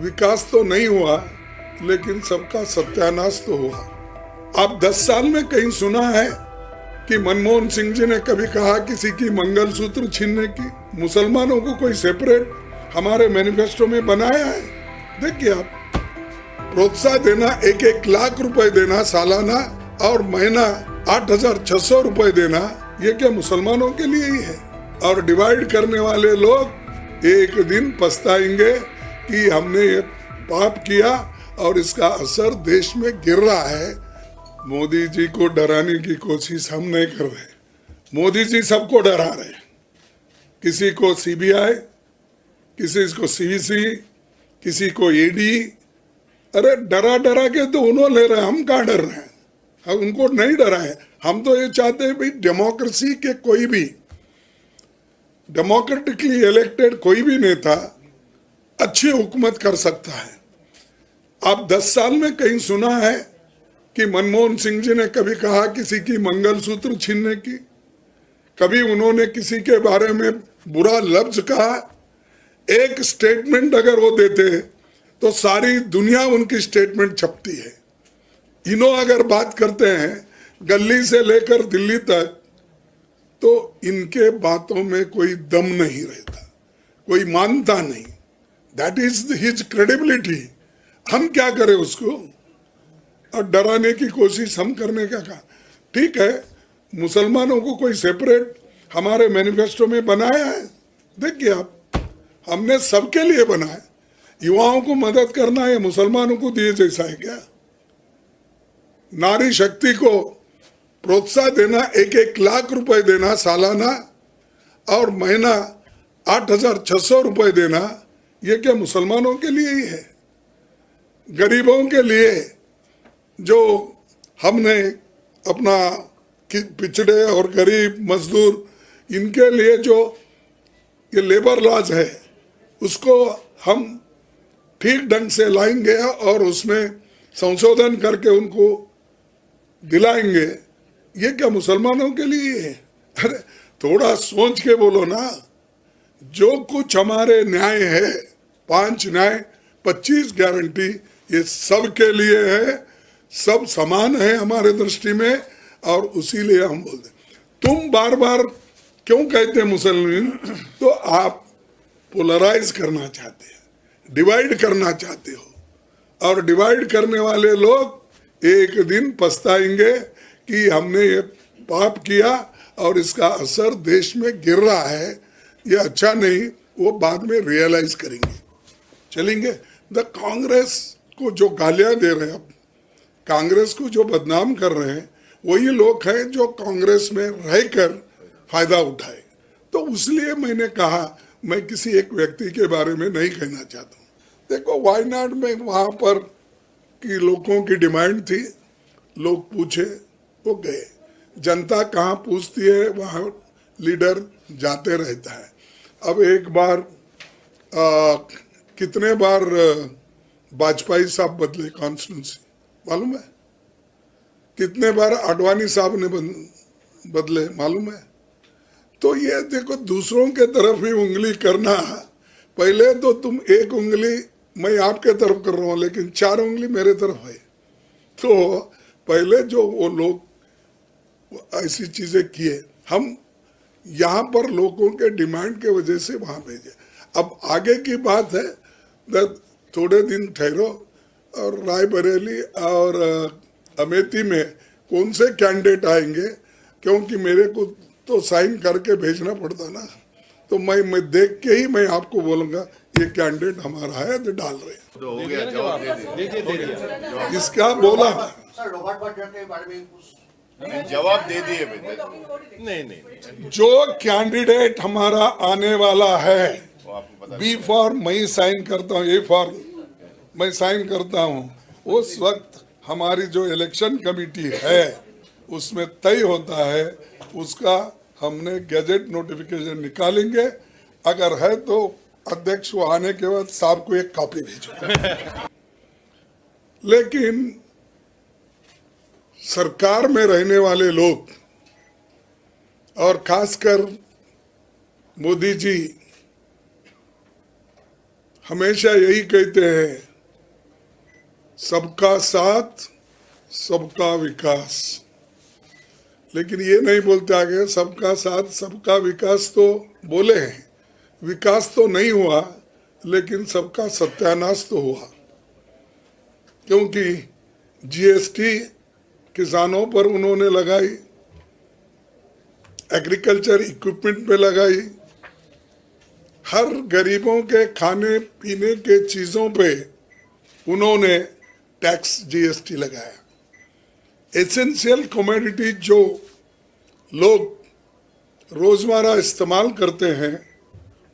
विकास तो नहीं हुआ, लेकिन सबका सत्यानाश तो हुआ। आप 10 साल में कहीं सुना है कि मनमोहन सिंह जी ने कभी कहा किसी की मंगलसूत्र छीनने की? मुसलमानों को कोई सेपरेट हमारे मैनिफेस्टो में बनाया है? देखिए आप, प्रोत्साहन देना, 1-1 लाख रुपए देना सालाना और महीना 8,600 रुपए देना, ये क्या मुसलमानों के लिए ही है? और डिवाइड करने वाले लोग एक दिन पछताएंगे कि हमने ये पाप किया और इसका असर देश में गिर रहा है। मोदी जी को डराने की कोशिश हम नहीं कर रहे। मोदी जी सबको डरा रहे, किसी को सीबीआई, किसी को सीवीसी, किसी को ईडी। अरे डरा डरा के तो उन्होंने ले रहे हैं, हम कहाँ डर रहे हैं? हम उनको नहीं डरा है। हम तो ये चाहते हैं भाई डेमोक्रेसी के कोई भी डेमोक्रेटिकली इलेक्टेड कोई भी नेता अच्छी हुकूमत कर सकता है। आप 10 साल में कहीं सुना है कि मनमोहन सिंह जी ने कभी कहा किसी की मंगलसूत्र छीनने की? कभी उन्होंने किसी के बारे में बुरा लफ्ज कहा? एक स्टेटमेंट अगर वो देते तो सारी दुनिया उनकी स्टेटमेंट छपती है। इन्हों अगर बात करते हैं गली से लेकर दिल्ली तक, तो इनके बातों में कोई दम नहीं रहता, कोई मानता नहीं। That is his credibility. हम क्या करें उसको? और डराने की कोशिश हम करने का कहा? ठीक है, मुसलमानों को कोई सेपरेट हमारे मैनिफेस्टो में बनाया है? देखिए आप, हमने सबके लिए बनाया। युवाओं को मदद करना है, मुसलमानों को दिए जैसा है क्या? नारी शक्ति को प्रोत्साहन देना, 1-1 लाख रुपए देना सालाना और महीना 8,600 रुपए देना, ये क्या मुसलमानों के लिए ही है? गरीबों के लिए जो हमने अपना पिछड़े और गरीब मजदूर, इनके लिए जो ये लेबर लॉज है, उसको हम ठीक ढंग से लाएंगे और उसमें संशोधन करके उनको दिलाएंगे। ये क्या मुसलमानों के लिए है? अरे थोड़ा सोच के बोलो ना। जो कुछ हमारे न्याय है, 5 न्याय 25 गारंटी, ये सब के लिए है, सब समान है हमारे दृष्टि में। और उसी लिए हम बोलते, तुम बार बार क्यों कहते हैं मुसलमान? तो आप पोलराइज करना चाहते हैं, डिवाइड करना चाहते हो। और डिवाइड करने वाले लोग एक दिन पछताएंगे कि हमने ये पाप किया और इसका असर देश में गिर रहा है, ये अच्छा नहीं, वो बाद में रियलाइज करेंगे, चलेंगे। द कांग्रेस को जो गालियां दे रहे हैं, अब कांग्रेस को जो बदनाम कर रहे हैं, वही लोग हैं जो कांग्रेस में रहकर फायदा उठाए। तो इसलिए मैंने कहा, मैं किसी एक व्यक्ति के बारे में नहीं कहना चाहता हूँ। देखो वायनाड में वहां पर की लोगों की डिमांड थी, लोग पूछे, वो गए। जनता कहाँ पूछती है, वहाँ लीडर जाते रहता है। अब एक बार कितने बार वाजपेयी साहब बदले कॉन्स्टिट्यूंसी, मालूम है? कितने बार आडवाणी साहब ने बदले, मालूम है? तो ये देखो, दूसरों के तरफ ही उंगली करना, पहले तो तुम एक उंगली मैं आपके तरफ कर रहा हूँ, लेकिन 4 उंगली मेरे तरफ है। तो पहले जो वो लोग ऐसी चीजें किए, हम यहाँ पर लोगों के डिमांड के वजह से वहां भेजे। अब आगे की बात है, थोड़े दिन ठहरो और रायबरेली और अमेठी में कौन से कैंडिडेट आएंगे, क्योंकि मेरे को तो साइन करके भेजना पड़ता ना। तो मैं देख के ही मैं आपको बोलूंगा ये कैंडिडेट हमारा है, तो डाल रहे हैं। तो हो गया, जवाब इसका बोला जवाब दे दिए बेटे। नहीं, जो कैंडिडेट हमारा आने वाला है, बी फॉर मैं साइन करता हूँ, ए फॉर मैं साइन करता हूँ, उस वक्त हमारी जो इलेक्शन कमेटी है उसमें तय होता है, उसका हमने गैजेट नोटिफिकेशन निकालेंगे। अगर है तो अध्यक्ष वो आने के बाद साहब को एक कॉपी भेजो। लेकिन सरकार में रहने वाले लोग और खासकर मोदी जी हमेशा यही कहते हैं, सबका साथ सबका विकास, लेकिन ये नहीं बोलते आगे सबका साथ सबका विकास तो बोले हैं, विकास तो नहीं हुआ, लेकिन सबका सत्यानाश तो हुआ। क्योंकि जीएसटी किसानों पर उन्होंने लगाई, एग्रीकल्चर इक्विपमेंट पे लगाई, हर गरीबों के खाने पीने के चीजों पे उन्होंने टैक्स जीएसटी लगाया। एसेंशियल कमोडिटी जो लोग रोजमर्रा इस्तेमाल करते हैं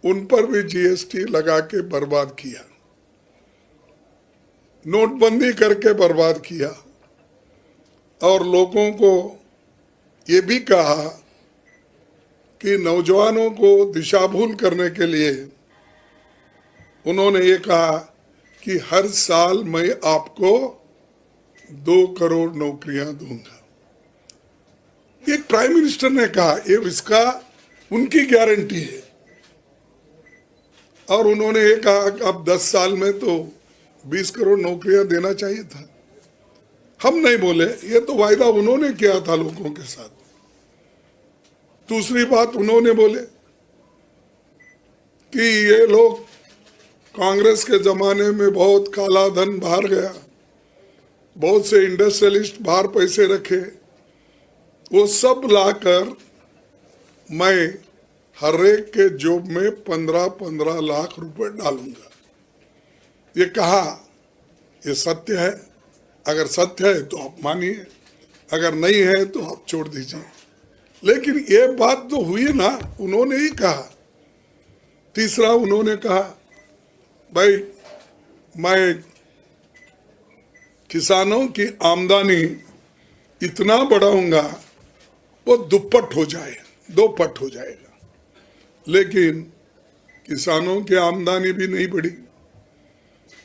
उन पर भी जीएसटी लगा के बर्बाद किया, नोटबंदी करके बर्बाद किया, और लोगों को ये भी कहा कि नौजवानों को दिशाभूल करने के लिए उन्होंने ये कहा कि हर साल मैं आपको 2 करोड़ नौकरियां दूंगा। एक प्राइम मिनिस्टर ने कहा, ये इसका उनकी गारंटी है, और उन्होंने ये कहा कि अब 10 साल में तो 20 करोड़ नौकरियां देना चाहिए था। हम नहीं बोले, ये तो वायदा उन्होंने किया था लोगों के साथ। दूसरी बात उन्होंने बोले कि ये लोग कांग्रेस के जमाने में बहुत काला धन बाहर गया, बहुत से इंडस्ट्रियलिस्ट बाहर पैसे रखे, वो सब लाकर मैं हर एक के जॉब में 15-15 लाख रुपए डालूंगा। ये कहा, ये सत्य है? अगर सत्य है तो आप मानिए, अगर नहीं है तो आप छोड़ दीजिए। लेकिन ये बात तो हुई ना, उन्होंने ही कहा। तीसरा उन्होंने कहा, भाई मैं किसानों की आमदनी इतना बढ़ाऊंगा वो दुप्पट हो जाएगा, 2 पट हो जाएगा। लेकिन किसानों की आमदनी भी नहीं बढ़ी।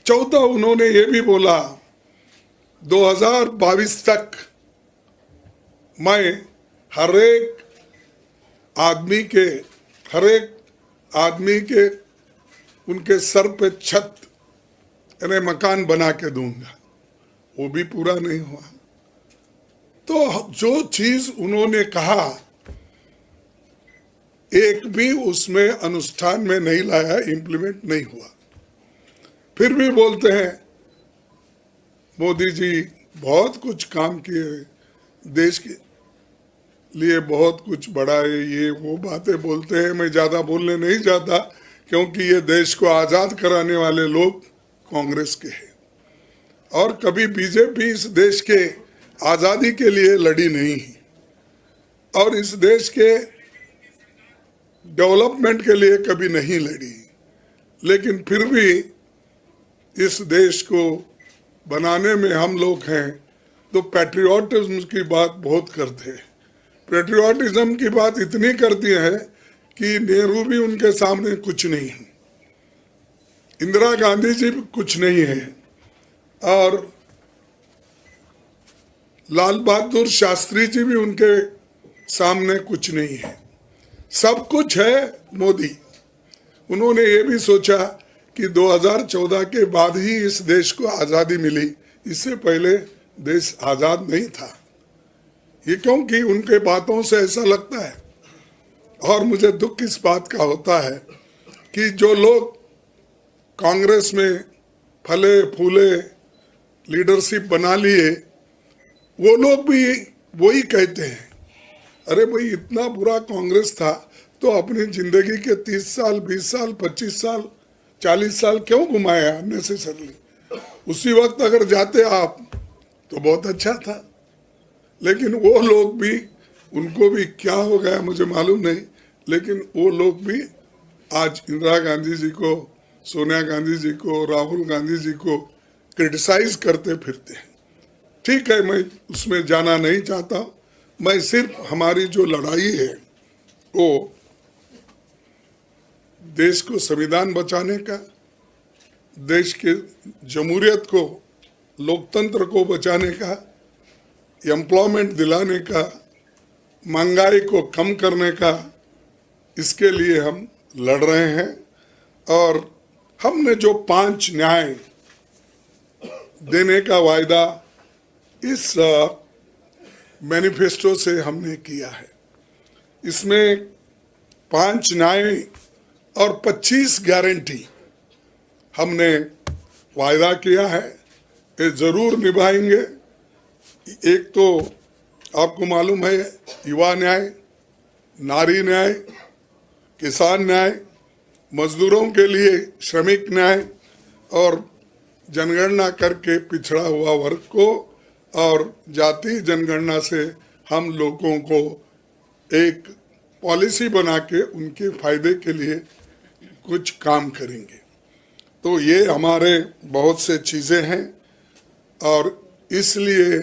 चौथा उन्होंने ये भी बोला 2022 तक मैं हर एक आदमी के उनके सर पे छत यानी मकान बना के दूंगा। वो भी पूरा नहीं हुआ। तो जो चीज उन्होंने कहा एक भी उसमें अनुष्ठान में नहीं लाया, इंप्लीमेंट नहीं हुआ। फिर भी बोलते हैं मोदी जी बहुत कुछ काम किए, देश के लिए बहुत कुछ बढ़ाए, ये वो बातें बोलते हैं। मैं ज्यादा बोलने नहीं जाता, क्योंकि ये देश को आजाद कराने वाले लोग कांग्रेस के हैं, और कभी बीजेपी इस देश के आजादी के लिए लड़ी नहीं, और इस देश के डेवलपमेंट के लिए कभी नहीं लड़ी। लेकिन फिर भी इस देश को बनाने में हम लोग हैं तो पैट्रियोटिज्म की बात बहुत करते हैं। पैट्रियोटिज्म की बात इतनी करती है कि नेहरू भी उनके सामने कुछ नहीं है, इंदिरा गांधी जी भी कुछ नहीं है, और लाल बहादुर शास्त्री जी भी उनके सामने कुछ नहीं है। सब कुछ है मोदी। उन्होंने ये भी सोचा कि 2014 के बाद ही इस देश को आजादी मिली, इससे पहले देश आजाद नहीं था। ये क्योंकि उनके बातों से ऐसा लगता है, और मुझे दुख इस बात का होता है कि जो लोग कांग्रेस में फले फूले लीडरशिप बना लिए, वो लोग भी वही कहते हैं, अरे भाई इतना बुरा कांग्रेस था तो अपनी जिंदगी के 30 साल 20 साल 25 साल 40 साल क्यों घुमाया नेसेसरली। उसी वक्त अगर जाते आप तो बहुत अच्छा था। लेकिन वो लोग भी, उनको भी क्या हो गया मुझे मालूम नहीं, लेकिन वो लोग भी आज इंदिरा गांधी जी को, सोनिया गांधी जी को, राहुल गांधी जी को क्रिटिसाइज करते फिरते हैं। ठीक है, मैं उसमें जाना नहीं चाहता। मैं सिर्फ हमारी जो लड़ाई है वो देश को संविधान बचाने का, देश के जमहूरियत को, लोकतंत्र को बचाने का, एम्प्लॉयमेंट दिलाने का, महंगाई को कम करने का, इसके लिए हम लड़ रहे हैं। और हमने जो 5 न्याय देने का वायदा इस मैनिफेस्टो से हमने किया है, इसमें 5 न्याय और 25 गारंटी हमने वायदा किया है, ये जरूर निभाएंगे। एक तो आपको मालूम है युवा न्याय, नारी न्याय, किसान न्याय, मजदूरों के लिए श्रमिक न्याय और जनगणना करके पिछड़ा हुआ वर्ग को और जाति जनगणना से हम लोगों को एक पॉलिसी बना के उनके फायदे के लिए कुछ काम करेंगे। तो ये हमारे बहुत से चीज़ें हैं और इसलिए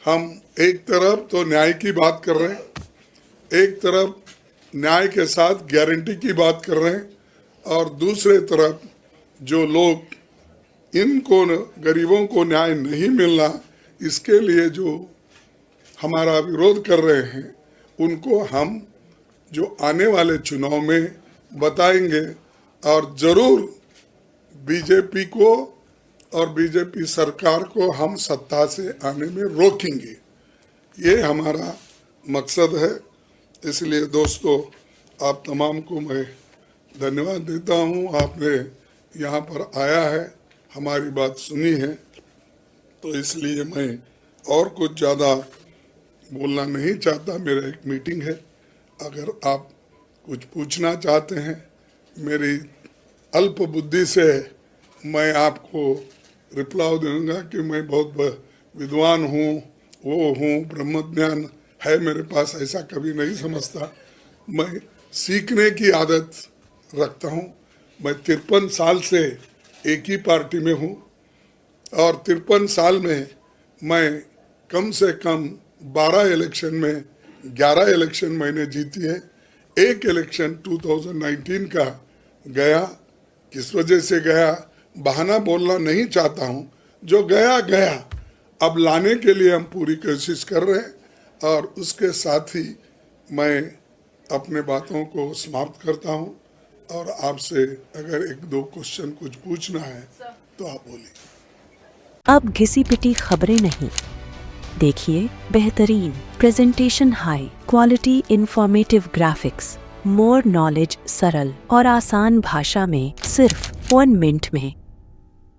हम एक तरफ तो न्याय की बात कर रहे हैं, एक तरफ न्याय के साथ गारंटी की बात कर रहे हैं और दूसरे तरफ जो लोग इनको गरीबों को न्याय नहीं मिलना इसके लिए जो हमारा विरोध कर रहे हैं उनको हम जो आने वाले चुनाव में बताएंगे और जरूर बीजेपी को और बीजेपी सरकार को हम सत्ता से आने में रोकेंगे, ये हमारा मकसद है। इसलिए दोस्तों आप तमाम को मैं धन्यवाद देता हूँ, आपने यहाँ पर आया है, हमारी बात सुनी है, तो इसलिए मैं और कुछ ज़्यादा बोलना नहीं चाहता। मेरा एक मीटिंग है, अगर आप कुछ पूछना चाहते हैं मेरी अल्प बुद्धि से मैं आपको रिप्लाई दूंगा कि मैं बहुत विद्वान हूँ, वो हूँ, ब्रह्मज्ञान है मेरे पास, ऐसा कभी नहीं समझता। मैं सीखने की आदत रखता हूँ। मैं 53 साल से एक ही पार्टी में हूँ और 53 साल में मैं कम से कम 12 इलेक्शन में 11 इलेक्शन मैंने जीती है। एक इलेक्शन 2019 का गया, किस वजह से गया बहाना बोलना नहीं चाहता हूँ, जो गया गया, अब लाने के लिए हम पूरी कोशिश कर रहे हैं और उसके साथ ही मैं अपने बातों को समाप्त करता हूँ और आपसे अगर 1-2 क्वेश्चन कुछ पूछना है तो आप बोलिए। अब घिसी पिटी खबरें नहीं, देखिए बेहतरीन presentation, high quality informative graphics, more knowledge, सरल और आसान भाषा में सिर्फ 1 मिनट में।